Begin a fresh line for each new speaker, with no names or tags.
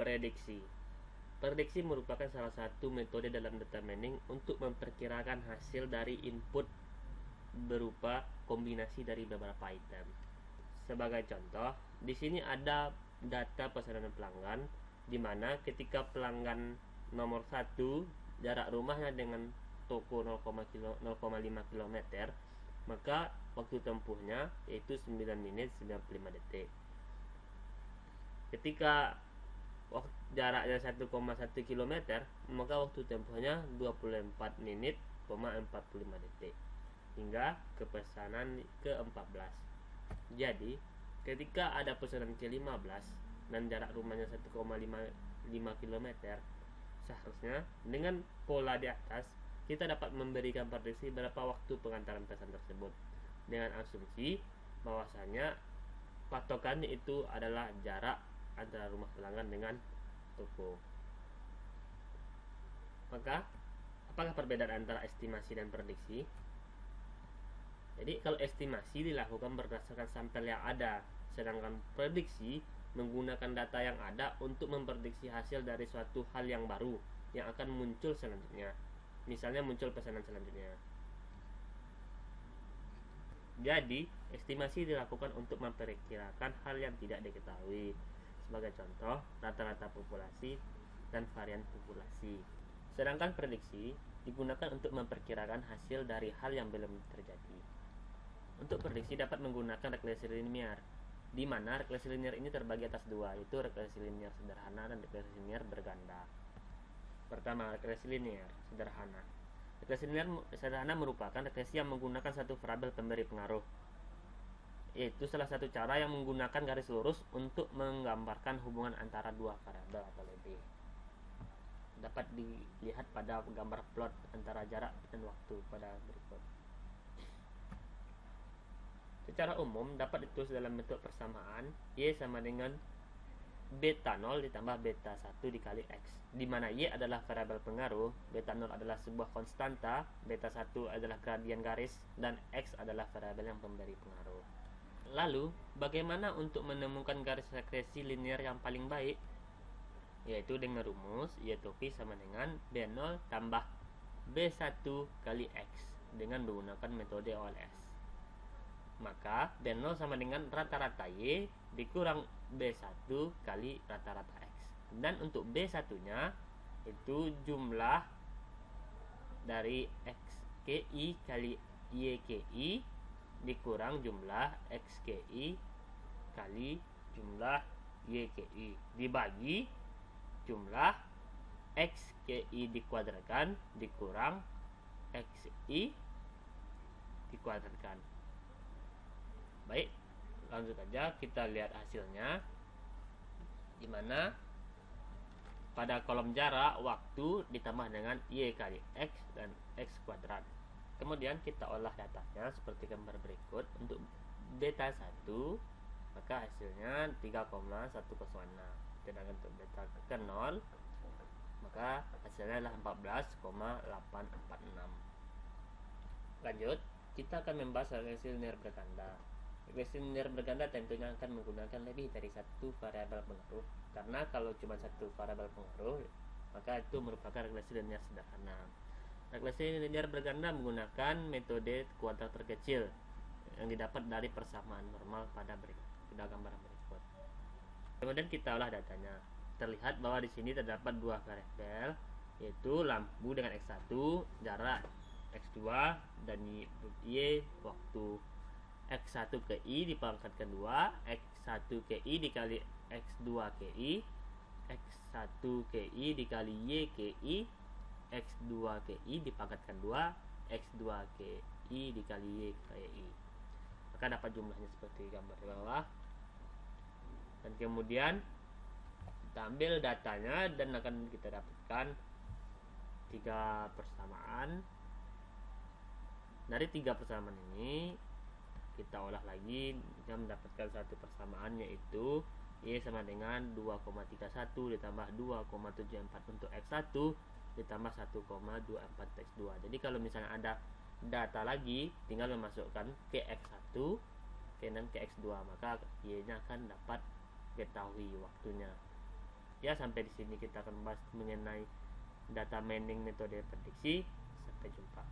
Prediksi. Prediksi merupakan salah satu metode dalam data mining untuk memperkirakan hasil dari input berupa kombinasi dari beberapa item. Sebagai contoh, di sini ada data pesanan pelanggan, di mana ketika pelanggan nomor 1 jarak rumahnya dengan toko 0,5 km, maka waktu tempuhnya yaitu 9 menit 95 detik. Ketika jaraknya 1,1 km, maka waktu tempuhnya 24 menit 45 detik hingga ke pesanan ke-14. Jadi, ketika ada pesanan ke-15 dan jarak rumahnya 1,5 km, seharusnya dengan pola di atas kita dapat memberikan prediksi berapa waktu pengantaran pesan tersebut dengan asumsi bahwasanya patokannya itu adalah jarak antara rumah pelanggan dengan toko. Maka, apakah perbedaan antara estimasi dan prediksi? Jadi kalau estimasi dilakukan berdasarkan sampel yang ada, sedangkan prediksi menggunakan data yang ada untuk memprediksi hasil dari suatu hal yang baru yang akan muncul selanjutnya. Misalnya muncul pesanan selanjutnya. Jadi, estimasi dilakukan untuk memperkirakan hal yang tidak diketahui. Sebagai contoh, rata-rata populasi dan varian populasi. Sedangkan prediksi digunakan untuk memperkirakan hasil dari hal yang belum terjadi. Untuk prediksi dapat menggunakan regresi linear, di mana regresi linear ini terbagi atas dua, yaitu regresi linear sederhana dan regresi linear berganda. Pertama, regresi linear sederhana. Regresi linear sederhana merupakan regresi yang menggunakan satu variabel pemberi pengaruh, yaitu salah satu cara yang menggunakan garis lurus untuk menggambarkan hubungan antara dua variabel atau lebih. Dapat dilihat pada gambar plot antara jarak dan waktu pada berikut. Secara umum dapat ditulis dalam bentuk persamaan Y sama dengan beta 0 ditambah beta 1 dikali X, di mana Y adalah variabel pengaruh, beta 0 adalah sebuah konstanta, beta 1 adalah gradien garis, dan X adalah variabel yang pemberi pengaruh. Lalu, bagaimana untuk menemukan garis regresi linear yang paling baik? Yaitu dengan rumus yaitu P sama dengan B0 tambah B1 kali X dengan menggunakan metode OLS. Maka B0 sama dengan rata-rata Y dikurang B1 kali rata-rata X. Dan untuk B1 nya itu jumlah dari XKI kali YKI dikurang jumlah XKI kali jumlah YKI dibagi jumlah XKI dikuadratkan dikurang XI dikuadratkan. Baik, lanjut aja kita lihat hasilnya, di mana pada kolom jarak waktu ditambah dengan Y kali X dan X kuadrat. Kemudian kita olah datanya seperti gambar berikut. Untuk beta 1 maka hasilnya 3,106, sedangkan untuk beta ke 0 maka hasilnya adalah 14,846. Lanjut, kita akan membahas regresi linear berganda. Regresi linear berganda tentunya akan menggunakan lebih dari satu variabel pengaruh, karena kalau cuma satu variabel pengaruh maka itu merupakan regresi linear sederhana. Regresi linear berganda menggunakan metode kuadrat terkecil yang didapat dari persamaan normal pada gambaran berikut. Kemudian kita olah datanya. Terlihat bahwa di sini terdapat dua variabel, yaitu lampu dengan X1, jarak X2, dan Y waktu. X1 ke I dipangkatkan 2, X1 ke I dikali X2 ke I, X1 ke I dikali Y ke I, X2 ke I dipangkatkan 2, X2 ke I dikali Y ke I. Maka dapat jumlahnya seperti gambar di bawah. Dan kemudian kita ambil datanya dan akan kita dapatkan 3 persamaan. Dari 3 persamaan ini kita olah lagi dan mendapatkan satu persamaan, yaitu Y sama dengan 2,31 ditambah 2,74 untuk X1 ditambah 1,24 X2. Jadi kalau misalnya ada data lagi, tinggal memasukkan ke X1 dan ke X2, maka Y nya akan dapat ketahui waktunya. Ya, sampai di sini kita akan membahas mengenai data mining metode prediksi. Sampai jumpa.